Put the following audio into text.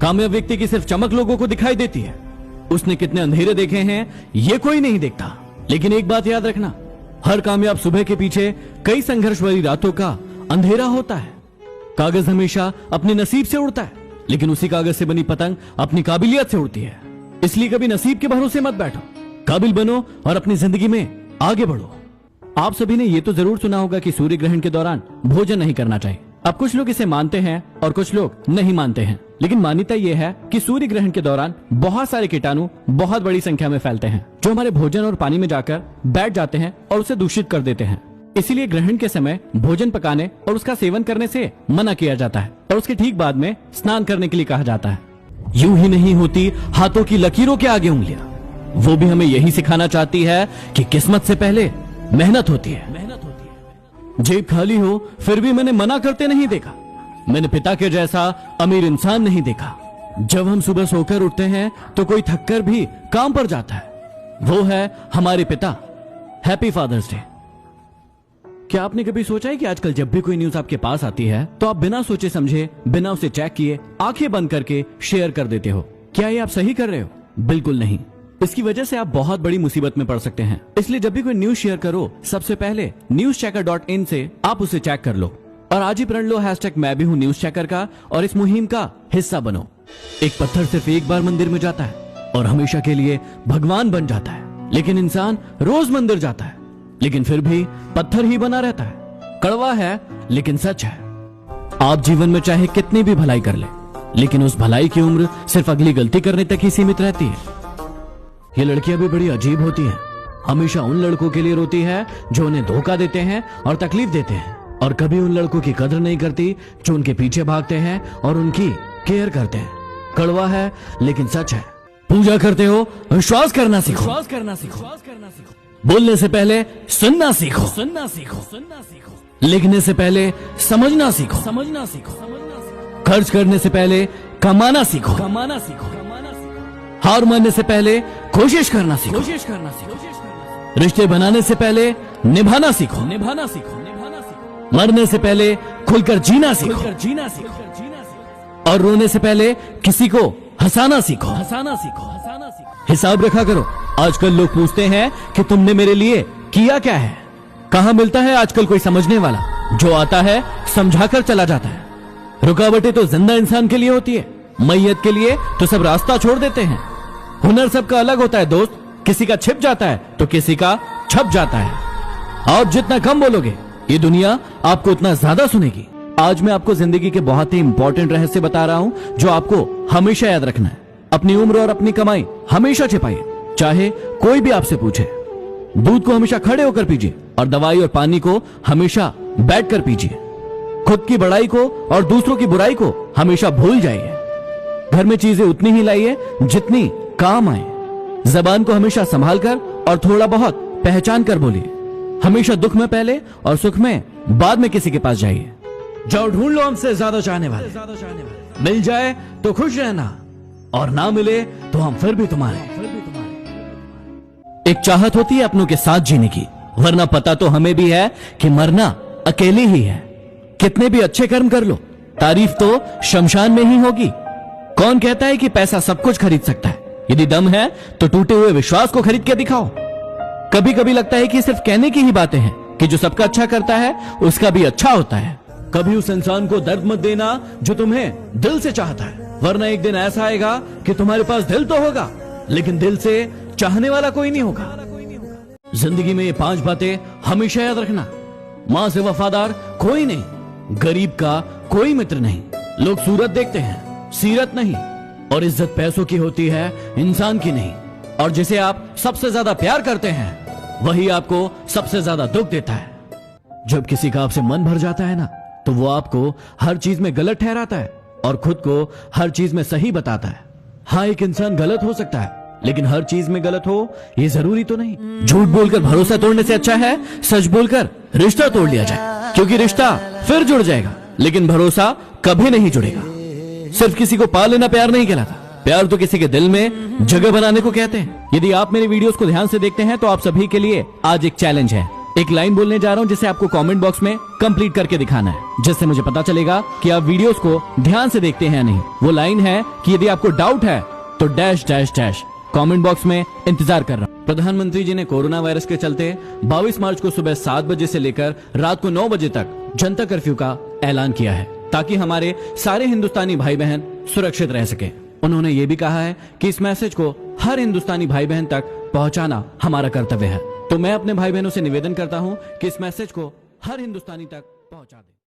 कामयाब व्यक्ति की सिर्फ चमक लोगों को दिखाई देती है, उसने कितने अंधेरे देखे हैं ये कोई नहीं देखता। लेकिन एक बात याद रखना, हर कामयाब सुबह के पीछे कई संघर्ष भरी रातों का अंधेरा होता है। कागज हमेशा अपने नसीब से उड़ता है, लेकिन उसी कागज से बनी पतंग अपनी काबिलियत से उड़ती है। इसलिए कभी नसीब के भरोसे मत बैठो, काबिल बनो और अपनी जिंदगी में आगे बढ़ो। आप सभी ने ये तो जरूर सुना होगा कि सूर्य ग्रहण के दौरान भोजन नहीं करना चाहिए। अब कुछ लोग इसे मानते हैं और कुछ लोग नहीं मानते हैं, लेकिन मान्यता यह है कि सूर्य ग्रहण के दौरान बहुत सारे कीटाणु बहुत बड़ी संख्या में फैलते हैं, जो हमारे भोजन और पानी में जाकर बैठ जाते हैं और उसे दूषित कर देते हैं। इसीलिए ग्रहण के समय भोजन पकाने और उसका सेवन करने से मना किया जाता है और उसके ठीक बाद में स्नान करने के लिए कहा जाता है। यूं ही नहीं होती हाथों की लकीरों के आगे उंगलियां। वो भी हमें यही सिखाना चाहती है कि किस्मत से पहले मेहनत होती है। जेब खाली हो फिर भी मैंने मना करते नहीं देखा। मैंने पिता के जैसा अमीर इंसान नहीं देखा। जब हम सुबह सोकर उठते हैं तो कोई थककर भी काम पर जाता है, वो है हमारे पिता। Happy Father's Day. क्या आपने कभी सोचा है कि आजकल जब भी कोई न्यूज आपके पास आती है तो आप बिना सोचे समझे, बिना उसे चेक किए, आंखें बंद करके शेयर कर देते हो? क्या ये आप सही कर रहे हो? बिल्कुल नहीं। इसकी वजह से आप बहुत बड़ी मुसीबत में पड़ सकते हैं। इसलिए जब भी कोई न्यूज शेयर करो, सबसे पहले newschecker.in से आप उसे चेक कर लो और आज ही प्रण लो #मैं भी हूँ न्यूज चेकर का और इस मुहिम का हिस्सा बनो। एक पत्थर सिर्फ एक बार मंदिर में जाता है और हमेशा के लिए भगवान बन जाता है, लेकिन इंसान रोज मंदिर जाता है लेकिन फिर भी पत्थर ही बना रहता है। कड़वा है लेकिन सच है। आप जीवन में चाहे कितनी भी भलाई कर ले, लेकिन उस भलाई की उम्र सिर्फ अगली गलती करने तक ही सीमित रहती है। ये लड़कियां भी बड़ी अजीब होती हैं। हमेशा उन लड़कों के लिए रोती है जो उन्हें धोखा देते हैं और तकलीफ देते हैं, और कभी उन लड़कों की कदर नहीं करती जो उनके पीछे भागते हैं और उनकी केयर करते हैं। कड़वा है लेकिन सच है। पूजा करते हो, विश्वास करना सीखो। बोलने से पहले सुनना सीखो। लिखने से पहले समझना सीखो। खर्च करने से पहले कमाना सीखो। हार मानने से पहले कोशिश करना सीखो। रिश्ते बनाने से पहले निभाना सीखो। मरने से पहले खुलकर जीना सीखो। और रोने से पहले किसी को हंसाना सीखो। हिसाब रखा करो। आजकल लोग पूछते हैं कि तुमने मेरे लिए किया क्या है। कहां मिलता है आजकल कोई समझने वाला? जो आता है समझाकर चला जाता है। रुकावटें तो जिंदा इंसान के लिए होती है, मैयत के लिए तो सब रास्ता छोड़ देते हैं। हुनर सबका अलग होता है दोस्त, किसी का छिप जाता है तो किसी का छप जाता है। आप जितना कम बोलोगे ये दुनिया आपको उतना ज्यादा सुनेगी। आज मैं आपको जिंदगी के बहुत ही इंपॉर्टेंट रहस्य बता रहा हूं जो आपको हमेशा याद रखना है। अपनी उम्र और अपनी कमाई हमेशा छिपाइए, चाहे कोई भी आपसे पूछे। दूध को हमेशा खड़े होकर पीजिए और दवाई और पानी को हमेशा बैठकर पीजिए। खुद की बड़ाई को और दूसरों की बुराई को हमेशा भूल जाइए। घर में चीजें उतनी ही लाइए जितनी काम आए। जबान को हमेशा संभाल कर और थोड़ा बहुत पहचान कर बोलिए। हमेशा दुख में पहले और सुख में बाद में किसी के पास जाइए। जाओ ढूंढ लो हमसे ज्यादा चाहने वाले। मिल जाए तो खुश रहना और ना मिले तो हम फिर भी तुम्हारे। एक चाहत होती है अपनों के साथ जीने की, वरना पता तो हमें भी है कि मरना अकेले ही है। कितने भी अच्छे कर्म कर लो, तारीफ तो शमशान में ही होगी। कौन कहता है कि पैसा सब कुछ खरीद सकता है? यदि दम है तो टूटे हुए विश्वास को खरीद के दिखाओ। कभी कभी लगता है कि सिर्फ कहने की ही बातें हैं कि जो सबका अच्छा करता है उसका भी अच्छा होता है। कभी उस इंसान को दर्द मत देना जो तुम्हें दिल से चाहता है, वरना एक दिन ऐसा आएगा कि तुम्हारे पास दिल तो होगा लेकिन दिल से चाहने वाला कोई नहीं होगा। जिंदगी में ये 5 बातें हमेशा याद रखना। मां से वफादार कोई नहीं, गरीब का कोई मित्र नहीं, लोग सूरत देखते हैं सीरत नहीं, और इज्जत पैसों की होती है इंसान की नहीं। और जिसे आप सबसे ज्यादा प्यार करते हैं वही आपको सबसे ज्यादा दुख देता है। जब किसी का आपसे मन भर जाता है ना, तो वो आपको हर चीज में गलत ठहराता है और खुद को हर चीज में सही बताता है। हाँ, एक इंसान गलत हो सकता है लेकिन हर चीज में गलत हो ये जरूरी तो नहीं। झूठ बोलकर भरोसा तोड़ने से अच्छा है सच बोलकर रिश्ता तोड़ लिया जाए, क्योंकि रिश्ता फिर जुड़ जाएगा लेकिन भरोसा कभी नहीं जुड़ेगा। सिर्फ किसी को पा लेना प्यार नहीं कहलाता, प्यार तो किसी के दिल में जगह बनाने को कहते हैं। यदि आप मेरे वीडियोस को ध्यान से देखते हैं तो आप सभी के लिए आज एक चैलेंज है। एक लाइन बोलने जा रहा हूं जिसे आपको कमेंट बॉक्स में कंप्लीट करके दिखाना है, जिससे मुझे पता चलेगा कि आप वीडियोस को ध्यान से देखते हैं या नहीं। वो लाइन है कि यदि आपको डाउट है तो dash dash dash. Comment box में इंतजार कर रहा हूं। प्रधानमंत्री जी ने कोरोना वायरस के चलते 22 मार्च को सुबह 7 बजे से लेकर रात को 9 बजे तक जनता कर्फ्यू का ऐलान किया है, ताकि हमारे सारे हिंदुस्तानी भाई बहन सुरक्षित रह सके। उन्होंने ये भी कहा है कि इस मैसेज को हर हिंदुस्तानी भाई बहन तक पहुंचाना हमारा कर्तव्य है। तो मैं अपने भाई बहनों से निवेदन करता हूं कि इस मैसेज को हर हिंदुस्तानी तक पहुंचा दें।